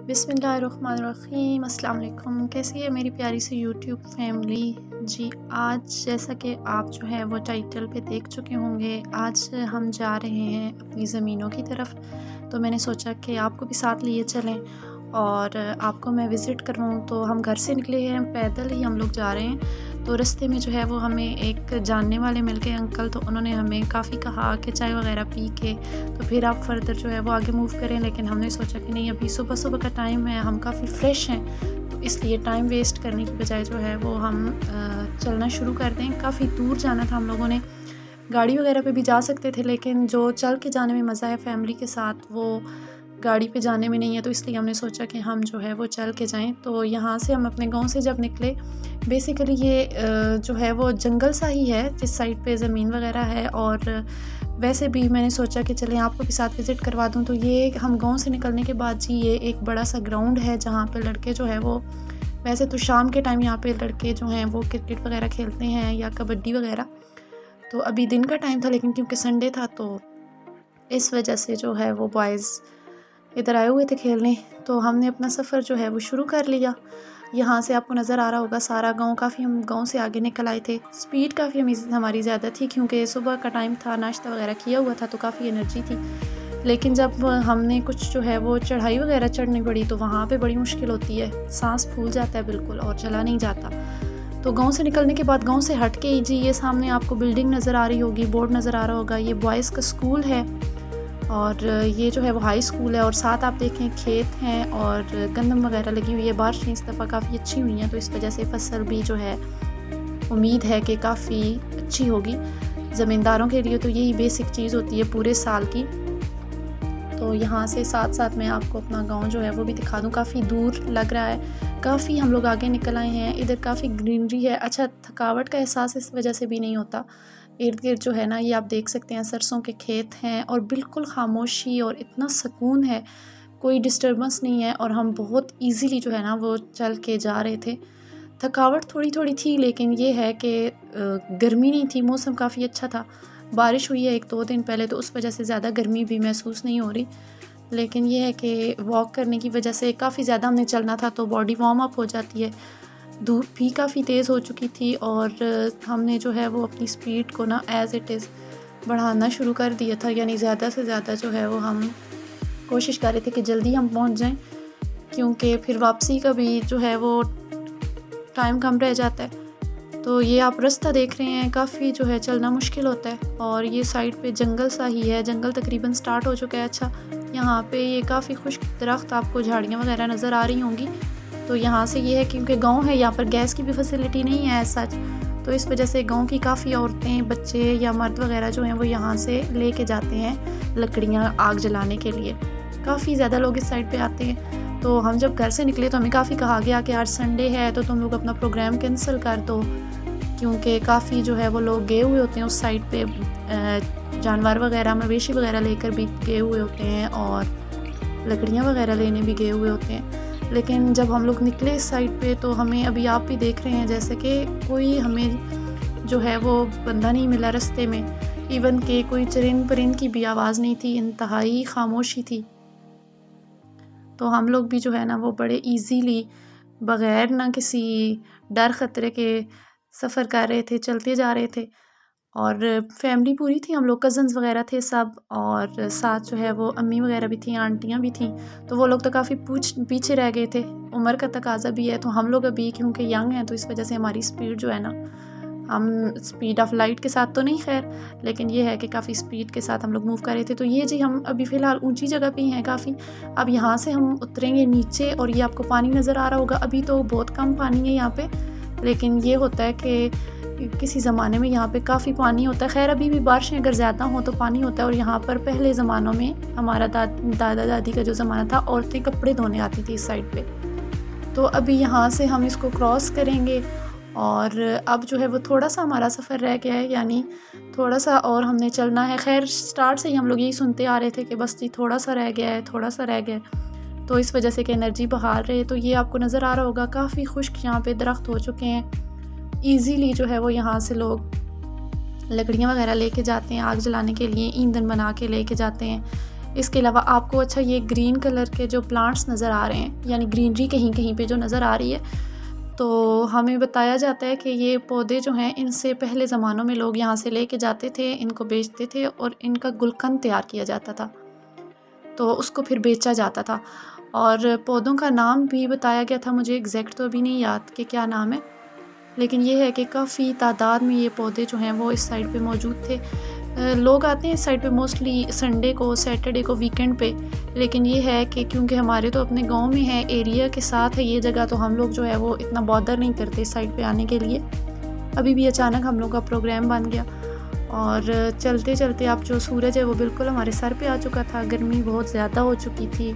बिस्मिल्लाहिर्रहमानिर्रहीम। अस्सलाम वालेकुम। कैसी है मेरी प्यारी सी यूट्यूब फैमिली जी। आज जैसा कि आप जो है वो टाइटल पे देख चुके होंगे, आज हम जा रहे हैं अपनी ज़मीनों की तरफ। तो मैंने सोचा कि आपको भी साथ लिए चलें और आपको मैं विज़िट करवाऊँ। तो हम घर से निकले हैं, पैदल ही हम लोग जा रहे हैं। तो रास्ते में जो है वो हमें एक जानने वाले मिल गए अंकल, तो उन्होंने हमें काफ़ी कहा कि चाय वगैरह पी के तो फिर आप फर्दर जो है वो आगे मूव करें। लेकिन हमने सोचा कि नहीं, अभी सुबह सुबह का टाइम है, हम काफ़ी फ्रेश हैं, तो इसलिए टाइम वेस्ट करने की बजाय जो है वो हम चलना शुरू कर दें। काफ़ी दूर जाना था, हम लोगों ने गाड़ी वगैरह पे भी जा सकते थे, लेकिन जो चल के जाने में मज़ा है फैमिली के साथ वो गाड़ी पे जाने में नहीं है। तो इसलिए हमने सोचा कि हम जो है वो चल के जाएं। तो यहाँ से हम अपने गांव से जब निकले, बेसिकली ये जो है वो जंगल सा ही है जिस साइड पे ज़मीन वगैरह है। और वैसे भी मैंने सोचा कि चलें आपको भी साथ विज़िट करवा दूं। तो ये हम गांव से निकलने के बाद जी, ये एक बड़ा सा ग्राउंड है जहाँ पे लड़के जो है वो, वैसे तो शाम के टाइम यहाँ पे लड़के जो हैं वो क्रिकेट वगैरह खेलते हैं या कबड्डी वगैरह। तो अभी दिन का टाइम था, लेकिन क्योंकि संडे था तो इस वजह से जो है वो बॉयज़ इधर आए हुए थे खेलने। तो हमने अपना सफ़र जो है वो शुरू कर लिया। यहाँ से आपको नज़र आ रहा होगा सारा गांव, काफ़ी हम गांव से आगे निकल आए थे। स्पीड काफ़ी हमारी ज़्यादा थी क्योंकि सुबह का टाइम था, नाश्ता वगैरह किया हुआ था, तो काफ़ी एनर्जी थी। लेकिन जब हमने कुछ जो है वो चढ़ाई वगैरह चढ़नी पड़ी तो वहाँ पे बड़ी मुश्किल होती है, सांस फूल जाता है बिल्कुल और चला नहीं जाता। तो गांव से निकलने के बाद गांव से हट के ही जी, ये सामने आपको बिल्डिंग नज़र आ रही होगी, बोर्ड नज़र आ रहा होगा, ये बॉयज़ का स्कूल है और ये जो है वो हाई स्कूल है। और साथ आप देखें खेत हैं और गंदम वगैरह लगी हुई है। बारिश इस दफ़ा काफ़ी अच्छी हुई है, तो इस वजह से फसल भी जो है उम्मीद है कि काफ़ी अच्छी होगी ज़मींदारों के लिए। तो यही बेसिक चीज़ होती है पूरे साल की। तो यहाँ से साथ साथ मैं आपको अपना गांव जो है वो भी दिखा दूँ। काफ़ी दूर लग रहा है, काफ़ी हम लोग आगे निकल आए हैं। इधर काफ़ी ग्रीनरी है। अच्छा, थकावट का एहसास इस वजह से भी नहीं होता। इर्द गिर्द जो है ना, ये आप देख सकते हैं सरसों के खेत हैं और बिल्कुल खामोशी और इतना सुकून है, कोई डिस्टर्बेंस नहीं है। और हम बहुत इजीली जो है ना वो चल के जा रहे थे। थकावट थोड़ी थोड़ी थी, लेकिन ये है कि गर्मी नहीं थी, मौसम काफ़ी अच्छा था। बारिश हुई है 1-2 दिन पहले, तो उस वजह से ज़्यादा गर्मी भी महसूस नहीं हो रही। लेकिन ये है कि वॉक करने की वजह से काफ़ी ज़्यादा हमने चलना था, तो बॉडी वार्म अप हो जाती है। धूप भी काफ़ी तेज़ हो चुकी थी और हमने जो है वो अपनी स्पीड को ना एज़ इट इज़ बढ़ाना शुरू कर दिया था। यानी ज़्यादा से ज़्यादा जो है वो हम कोशिश कर रहे थे कि जल्दी हम पहुंच जाएं, क्योंकि फिर वापसी का भी जो है वो टाइम कम रह जाता है। तो ये आप रास्ता देख रहे हैं, काफ़ी जो है चलना मुश्किल होता है। और ये साइड पे जंगल सा ही है, जंगल तकरीबन स्टार्ट हो चुका है। अच्छा, यहाँ पे ये काफ़ी खुश्क दरख्त, आपको झाड़ियाँ वगैरह नज़र आ रही होंगी। तो यहाँ से ये है क्योंकि गांव है, यहाँ पर गैस की भी फैसिलिटी नहीं है एज सच, तो इस वजह से गांव की काफ़ी औरतें, बच्चे या मर्द वगैरह जो हैं वो यहाँ से लेके जाते हैं लकड़ियाँ आग जलाने के लिए। काफ़ी ज़्यादा लोग इस साइड पे आते हैं। तो हम जब घर से निकले तो हमें काफ़ी कहा गया कि आज संडे है तो तुम लोग अपना प्रोग्राम कैंसिल कर दो, क्योंकि काफ़ी जो है वो लोग गए हुए होते हैं उस साइड पे, जानवर वगैरह, मवेशी वगैरह लेकर भी गए हुए होते हैं और लकड़ियाँ वगैरह लेने भी गए हुए होते हैं। लेकिन जब हम लोग निकले इस साइड पे तो हमें, अभी आप भी देख रहे हैं जैसे कि कोई हमें जो है वो बंदा नहीं मिला रास्ते में। इवन के कोई चरिंद परिंद की भी आवाज़ नहीं थी, इंतहाई खामोशी थी। तो हम लोग भी जो है ना वो बड़े इजीली, बग़ैर ना किसी डर ख़तरे के सफ़र कर रहे थे, चलते जा रहे थे। और फैमिली पूरी थी, हम लोग कज़न्स वगैरह थे सब, और साथ जो है वो अम्मी वगैरह भी थी, आंटियाँ भी थीं। तो वो लोग तो काफ़ी पीछे रह गए थे, उम्र का तकाज़ा भी है। तो हम लोग अभी क्योंकि यंग हैं तो इस वजह से हमारी स्पीड जो है ना, हम स्पीड ऑफ लाइट के साथ तो नहीं खैर, लेकिन ये है कि काफ़ी स्पीड के साथ हम लोग मूव कर रहे थे। तो ये जी, हम अभी फ़िलहाल ऊंची जगह पे ही हैं काफ़ी। अब यहाँ से हम उतरेंगे नीचे और ये आपको पानी नज़र आ रहा होगा। अभी तो बहुत कम पानी है यहाँ पे, लेकिन ये होता है कि किसी ज़माने में यहाँ पे काफ़ी पानी होता है। खैर अभी भी बारिशें अगर ज़्यादा हों तो पानी होता है। और यहाँ पर पहले ज़मानों में हमारा दादा दादी का जो ज़माना था, औरतें कपड़े धोने आती थी इस साइड पे। तो अभी यहाँ से हम इसको क्रॉस करेंगे और अब जो है वो थोड़ा सा हमारा सफ़र रह गया है, यानी थोड़ा सा और हमने चलना है। खैर स्टार्ट से ही हम लोग यही सुनते आ रहे थे कि बस जी थोड़ा सा रह गया है, थोड़ा सा रह गया है। तो इस वजह से कि एनर्जी बहार रहे। तो ये आपको नज़र आ रहा होगा, काफ़ी खुश्क यहाँ पे दरख्त हो चुके हैं। ईज़िली जो है वो यहाँ से लोग लकड़ियाँ वगैरह लेके जाते हैं आग जलाने के लिए, ईंधन बना के लेके जाते हैं। इसके अलावा आपको अच्छा ये ग्रीन कलर के जो प्लांट्स नज़र आ रहे हैं, यानी ग्रीनरी कहीं कहीं पे जो नज़र आ रही है, तो हमें बताया जाता है कि ये पौधे जो हैं इनसे पहले ज़मानों में लोग यहाँ से लेके जाते थे, इनको बेचते थे और इनका गुलकंद तैयार किया जाता था, तो उसको फिर बेचा जाता था। और पौधों का नाम भी बताया गया था, मुझे एग्जैक्ट तो अभी नहीं याद कि क्या नाम है, लेकिन ये है कि काफ़ी तादाद में ये पौधे जो हैं वो इस साइड पे मौजूद थे। लोग आते हैं इस साइड पे मोस्टली संडे को, सैटरडे को, वीकेंड पे, लेकिन ये है कि क्योंकि हमारे तो अपने गांव में है, एरिया के साथ है ये जगह, तो हम लोग जो है वो इतना बॉदर नहीं करते इस साइड पे आने के लिए। अभी भी अचानक हम लोग का प्रोग्राम बन गया और चलते चलते अब जो सूरज है वो बिल्कुल हमारे सर पे आ चुका था, गर्मी बहुत ज़्यादा हो चुकी थी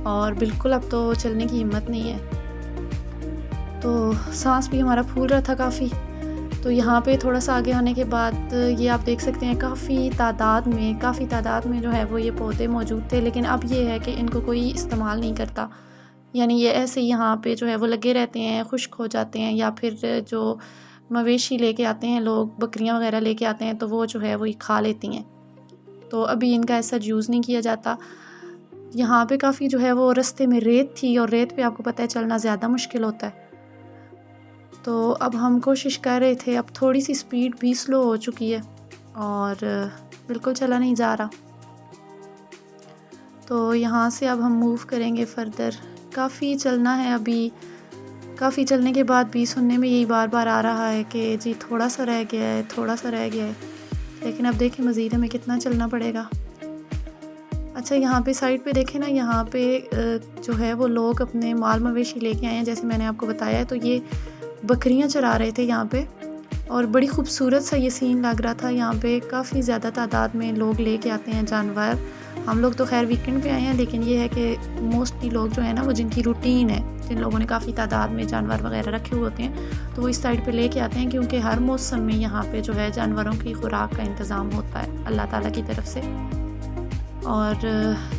और बिल्कुल अब तो चलने की हिम्मत नहीं है, तो सांस भी हमारा फूल रहा था काफ़ी। तो यहाँ पे थोड़ा सा आगे आने के बाद ये आप देख सकते हैं काफ़ी तादाद में जो है वो ये पौधे मौजूद थे, लेकिन अब ये है कि इनको कोई इस्तेमाल नहीं करता, यानी ये ऐसे ही यहाँ पे जो है वो लगे रहते हैं, खुश्क हो जाते हैं, या फिर जो मवेशी लेके आते हैं लोग, बकरियाँ वगैरह लेके आते हैं, तो वो जो है वो ये खा लेती हैं, तो अभी इनका ऐसा यूज़ नहीं किया जाता। यहाँ पे काफ़ी जो है वो रास्ते में रेत थी और रेत पे आपको पता है चलना ज़्यादा मुश्किल होता है, तो अब हम कोशिश कर रहे थे, अब थोड़ी सी स्पीड भी स्लो हो चुकी है और बिल्कुल चला नहीं जा रहा, तो यहाँ से अब हम मूव करेंगे फर्दर। काफ़ी चलना है अभी, काफ़ी चलने के बाद भी सुनने में यही बार बार आ रहा है कि जी थोड़ा सा रह गया है, थोड़ा सा रह गया है, लेकिन अब देखें मज़ीद हमें कितना चलना पड़ेगा। अच्छा यहाँ पे साइड पे देखें ना, यहाँ पे जो है वो लोग अपने माल मवेशी लेके आए हैं, जैसे मैंने आपको बताया है, तो ये बकरियां चरा रहे थे यहाँ पे और बड़ी खूबसूरत सा ये सीन लग रहा था। यहाँ पे काफ़ी ज़्यादा तादाद में लोग लेके आते हैं जानवर। हम लोग तो खैर वीकेंड पे आए हैं, लेकिन ये है कि मोस्टली लोग जो है ना वो जिनकी रूटीन है, जिन लोगों ने काफ़ी तादाद में जानवर वगैरह रखे हुए होते हैं, तो वो इस साइड पे लेके आते हैं, क्योंकि हर मौसम में यहाँ पे जो है जानवरों की खुराक का इंतज़ाम होता है अल्लाह ताला की तरफ से। और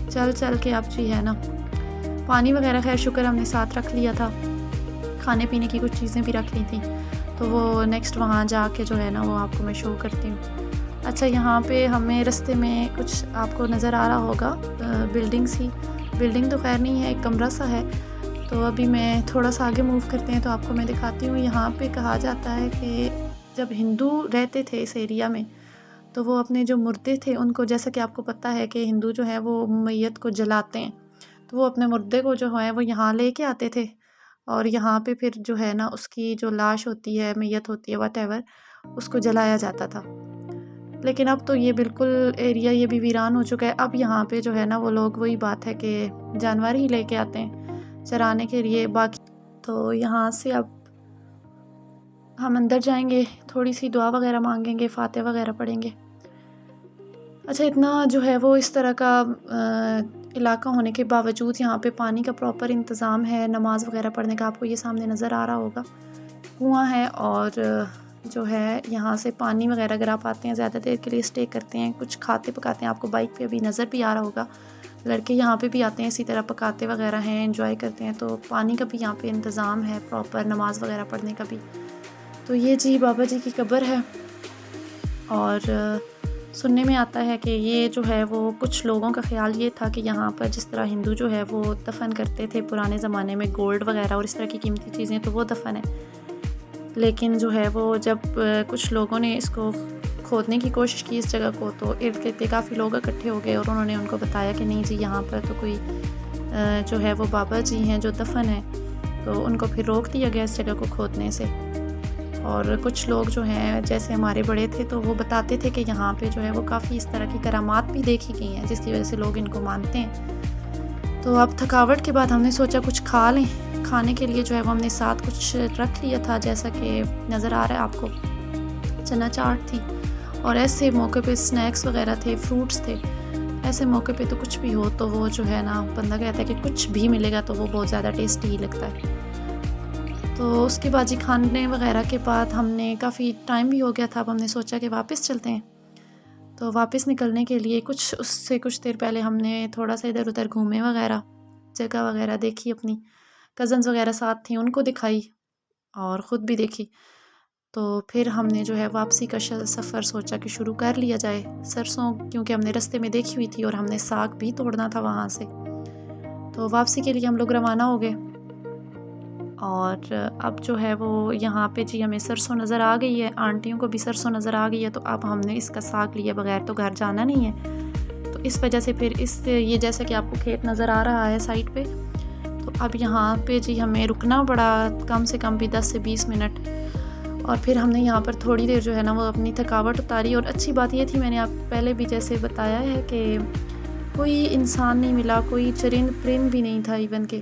चल चल के अब जी है ना, पानी वगैरह खैर शुक्र हमने साथ रख लिया था, खाने पीने की कुछ चीज़ें भी रख ली थी, तो वो नेक्स्ट वहाँ जाके जो है ना वो आपको मैं शो करती हूँ। अच्छा यहाँ पे हमें रास्ते में कुछ आपको नज़र आ रहा होगा, बिल्डिंग तो खैर नहीं है, एक कमरा सा है, तो अभी मैं थोड़ा सा आगे मूव करते हैं तो आपको मैं दिखाती हूँ। यहाँ पे कहा जाता है कि जब हिंदू रहते थे इस एरिया में, तो वो अपने जो मुर्दे थे उनको, जैसा कि आपको पता है कि हिंदू जो है वो मैयत को जलाते हैं, तो वो अपने मुर्दे को जो है वो यहाँ लेके आते थे और यहाँ पे फिर जो है ना उसकी जो लाश होती है, मैयत होती है, व्हाटएवर, उसको जलाया जाता था। लेकिन अब तो ये बिल्कुल एरिया ये भी वीरान हो चुका है। अब यहाँ पे जो है ना वो लोग, वही बात है कि जानवर ही लेके आते हैं चराने के लिए। बाकी तो यहाँ से अब हम अंदर जाएंगे, थोड़ी सी दुआ वगैरह मांगेंगे, फातिहा वगैरह पढ़ेंगे। अच्छा इतना जो है वो इस तरह का इलाका होने के बावजूद यहाँ पे पानी का प्रॉपर इंतज़ाम है, नमाज़ वगैरह पढ़ने का। आपको ये सामने नज़र आ रहा होगा कुआँ है, और जो है यहाँ से पानी वगैरह अगर आप आते हैं, ज़्यादा देर के लिए स्टे करते हैं, कुछ खाते पकाते हैं, आपको बाइक पे अभी नज़र भी आ रहा होगा, लड़के यहाँ पे भी आते हैं इसी तरह पकाते वगैरह हैं, एंजॉय करते हैं, तो पानी का भी यहाँ पे इंतज़ाम है प्रॉपर, नमाज़ वगैरह पढ़ने का भी। तो ये जी बाबा जी की कब्र है, और सुनने में आता है कि ये जो है वो कुछ लोगों का ख्याल ये था कि यहाँ पर जिस तरह हिंदू जो है वो दफन करते थे पुराने ज़माने में, गोल्ड वगैरह और इस तरह की कीमती चीज़ें, तो वो दफन है। लेकिन जो है वो जब कुछ लोगों ने इसको खोदने की कोशिश की इस जगह को, तो इर्द गिर्द काफ़ी लोग इकट्ठे हो गए और उन्होंने उनको बताया कि नहीं जी यहाँ पर तो कोई जो है वो बाबा जी हैं जो दफन है, तो उनको फिर रोक दिया गया इस जगह को खोदने से। और कुछ लोग जो हैं जैसे हमारे बड़े थे, तो वो बताते थे कि यहाँ पे जो है वो काफ़ी इस तरह की करामात भी देखी गई हैं, जिसकी वजह से लोग इनको मानते हैं। तो अब थकावट के बाद हमने सोचा कुछ खा लें। खाने के लिए जो है वो हमने साथ कुछ रख लिया था, जैसा कि नज़र आ रहा है आपको, चना चाट थी, और ऐसे मौके पे स्नैक्स वगैरह थे, फ्रूट्स थे। ऐसे मौके पे तो कुछ भी हो तो वो जो है ना, बंदा कहता है कि कुछ भी मिलेगा तो वो बहुत ज़्यादा टेस्टी ही लगता है। तो उसके बाद जी खाने वगैरह के बाद हमने, काफ़ी टाइम भी हो गया था, अब हमने सोचा कि वापस चलते हैं। तो वापस निकलने के लिए उससे कुछ देर पहले हमने थोड़ा सा इधर उधर घूमे वगैरह, जगह वगैरह देखी, अपनी कज़न्स वगैरह साथ थी उनको दिखाई और ख़ुद भी देखी। तो फिर हमने जो है वापसी का सफ़र सोचा कि शुरू कर लिया जाए। सरसों क्योंकि हमने रास्ते में देखी हुई थी और हमने साग भी तोड़ना था वहाँ से, तो वापसी के लिए हम लोग रवाना हो गए। और अब जो है वो यहाँ पे जी हमें सरसों नज़र आ गई है, आंटियों को भी सरसों नज़र आ गई है, तो अब हमने इसका साग लिए बगैर तो घर जाना नहीं है। तो इस वजह से फिर ये जैसे कि आपको खेत नज़र आ रहा है साइड पे, तो अब यहाँ पे जी हमें रुकना पड़ा कम से कम भी 10 से 20 मिनट। और फिर हमने यहाँ पर थोड़ी देर जो है ना वो अपनी थकावट उतारी। और अच्छी बात ये थी, मैंने आप पहले भी जैसे बताया है कि कोई इंसान नहीं मिला, कोई चरिंद परिंद भी नहीं था, इवन के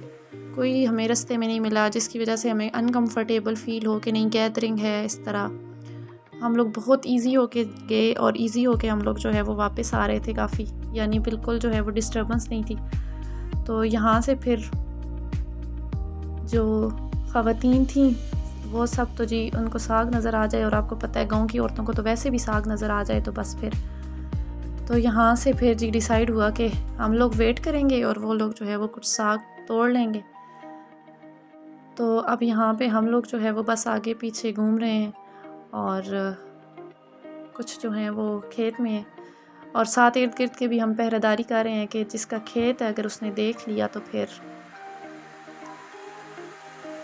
कोई हमें रास्ते में नहीं मिला, जिसकी वजह से हमें अनकंफर्टेबल फ़ील हो कि नहीं गैदरिंग है इस तरह। हम लोग बहुत इजी होके गए और इजी होके हम लोग जो है वो वापस आ रहे थे काफ़ी, यानी बिल्कुल जो है वो डिस्टर्बेंस नहीं थी। तो यहाँ से फिर जो ख़वातीन थी वो सब तो जी उनको साग नज़र आ जाए, और आपको पता है गांव की औरतों को तो वैसे भी साग नज़र आ जाए तो बस फिर तो यहाँ से फिर जी डिसाइड हुआ कि हम लोग वेट करेंगे और वो लोग जो है वो कुछ साग तोड़ लेंगे। तो अब यहाँ पे हम लोग जो है वो बस आगे पीछे घूम रहे हैं और कुछ जो हैं वो खेत में है, और साथ इर्द गिर्द के भी हम पहरेदारी कर रहे हैं कि जिसका खेत है अगर उसने देख लिया तो फिर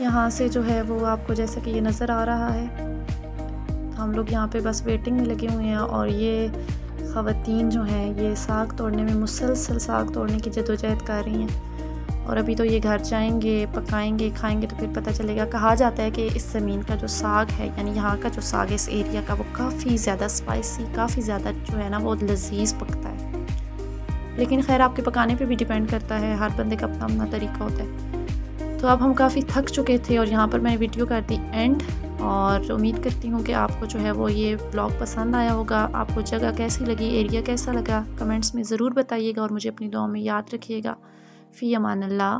यहाँ से जो है वो आपको जैसा कि ये नज़र आ रहा है। तो हम लोग यहाँ पे बस वेटिंग में लगे हुए हैं और ये ख़वातीन जो हैं ये साग तोड़ने में मुसलसल साग तोड़ने की जदोजहद कर रही हैं। और अभी तो ये घर जाएंगे, पकाएंगे, खाएंगे तो फिर पता चलेगा। कहा जाता है कि इस ज़मीन का जो साग है, यानी यहाँ का जो साग है इस एरिया का, वो काफ़ी ज़्यादा स्पाइसी, काफ़ी ज़्यादा जो है ना वो लजीज पकता है। लेकिन खैर आपके पकाने पे भी डिपेंड करता है, हर बंदे का अपना अपना तरीका होता है। तो अब हम काफ़ी थक चुके थे और यहाँ पर मैंने वीडियो कर दी एंड। और उम्मीद करती हूँ कि आपको जो है वो ये ब्लॉग पसंद आया होगा। आपको जगह कैसी लगी, एरिया कैसा लगा, कमेंट्स में ज़रूर बताइएगा और मुझे अपनी दुआ में याद रखिएगा। फ़ी अमान अल्लाह।